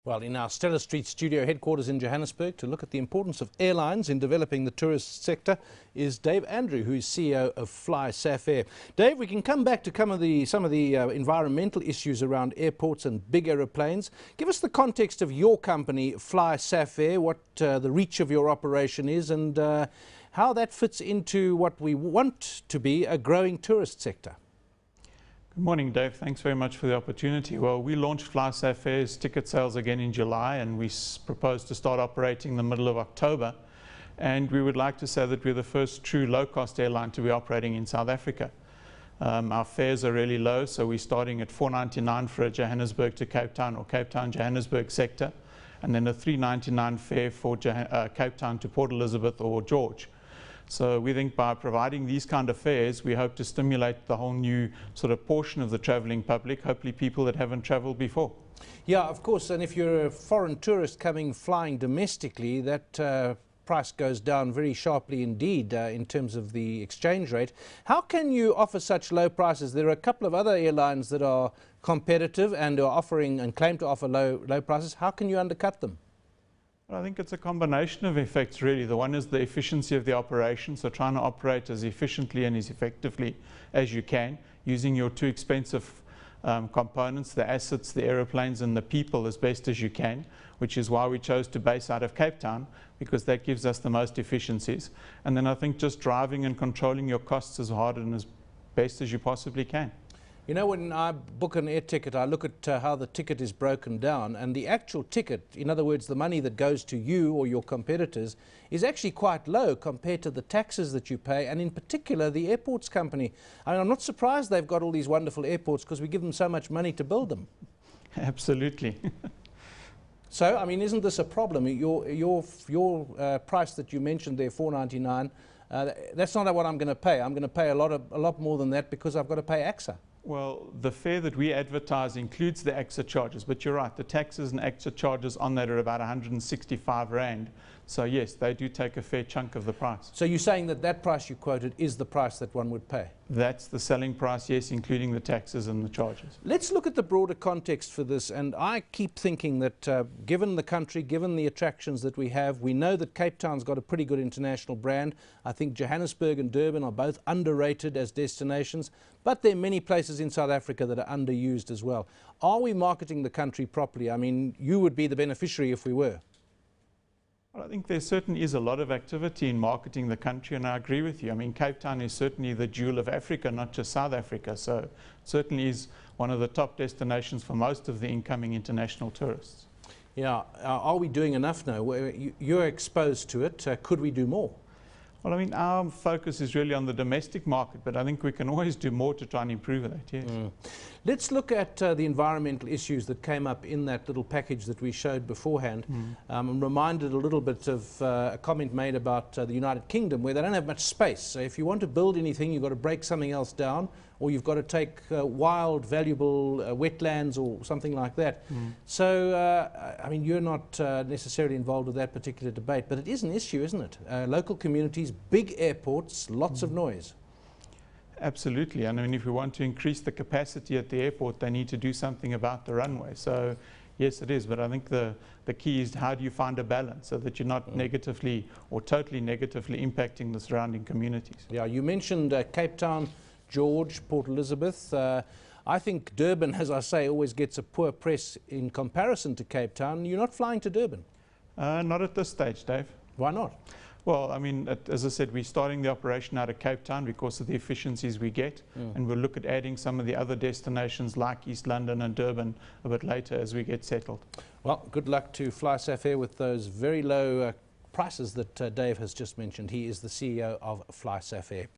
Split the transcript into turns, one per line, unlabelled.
Well, in our Stella Street studio headquarters in Johannesburg to look at the importance of airlines in developing the tourist sector is Dave Andrew, who is CEO of Flysafair. Dave, we can come back to some of the environmental issues around airports and big aeroplanes. Give us the context of your company, Flysafair, what the reach of your operation is and how that fits into what we want to be a growing tourist sector.
Good morning, Dave. Thanks very much for the opportunity. Well, we launched Flysafair's ticket sales again in July, and we propose to start operating in the middle of October. And we would like to say that we're the first true low-cost airline to be operating in South Africa. Our fares are really low, so we're starting at $4.99 for a Johannesburg to Cape Town or Cape Town Johannesburg sector, and then a $3.99 fare for Cape Town to Port Elizabeth or George. So we think by providing these kind of fares, we hope to stimulate the whole new sort of portion of the travelling public, hopefully people that haven't travelled before.
Yeah, of course, and if you're a foreign tourist flying domestically, that price goes down very sharply indeed in terms of the exchange rate. How can you offer such low prices? There are a couple of other airlines that are competitive and are offering and claim to offer low prices. How can you undercut them?
I think it's a combination of effects, really. The one is the efficiency of the operation, so trying to operate as efficiently and as effectively as you can, using your two expensive components, the assets, the aeroplanes and the people as best as you can, which is why we chose to base out of Cape Town, because that gives us the most efficiencies. And then I think just driving and controlling your costs as hard and as best as you possibly can.
You know, when I book an air ticket, I look at how the ticket is broken down, and the actual ticket, in other words, the money that goes to you or your competitors, is actually quite low compared to the taxes that you pay, and in particular the airports company. I mean, I'm not surprised they've got all these wonderful airports because we give them so much money to build them.
Absolutely.
So, I mean, isn't this a problem? Your price that you mentioned there, $4.99, that's not what I'm going to pay. I'm going to pay a lot more than that because I've got to pay AXA.
Well, the fare that we advertise includes the AXA charges, but you're right, the taxes and AXA charges on that are about 165 Rand. So yes, they do take a fair chunk of the price.
So you're saying that that price you quoted is the price that one would pay?
That's the selling price, yes, including the taxes and the charges.
Let's look at the broader context for this, and I keep thinking that given the country, given the attractions that we have, we know that Cape Town's got a pretty good international brand. I think Johannesburg and Durban are both underrated as destinations, but there are many places in South Africa that are underused as well. Are we marketing the country properly? I mean, you would be the beneficiary if we were.
Well, I think there certainly is a lot of activity in marketing the country, and I agree with you. I mean, Cape Town is certainly the jewel of Africa, not just South Africa, so it certainly is one of the top destinations for most of the incoming international tourists.
Yeah, are we doing enough now? You're exposed to it. Could we do more?
Well, I mean, our focus is really on the domestic market, but I think we can always do more to try and improve that, yes.
Let's look at the environmental issues that came up in that little package that we showed beforehand. I'm reminded a little bit of a comment made about the United Kingdom, where they don't have much space. So if you want to build anything, you've got to break something else down, or you've got to take wild, valuable wetlands or something like that. So, I mean, you're not necessarily involved with that particular debate, but it is an issue, isn't it? Local communities, big airports, lots of noise.
Absolutely. And I mean, if we want to increase the capacity at the airport, they need to do something about the runway. So, yes, it is. But I think the key is how do you find a balance so that you're not negatively or totally negatively impacting the surrounding communities.
Yeah, you mentioned Cape Town, George, Port Elizabeth. I think Durban, as I say, always gets a poor press in comparison to Cape Town. You're not flying to Durban?
Not at this stage, Dave.
Why not?
Well, I mean, as I said, we're starting the operation out of Cape Town because of the efficiencies we get, and we'll look at adding some of the other destinations like East London and Durban a bit later as we get settled. Well,
good luck to Flysafair with those very low prices that Dave has just mentioned. He is the CEO of Flysafair.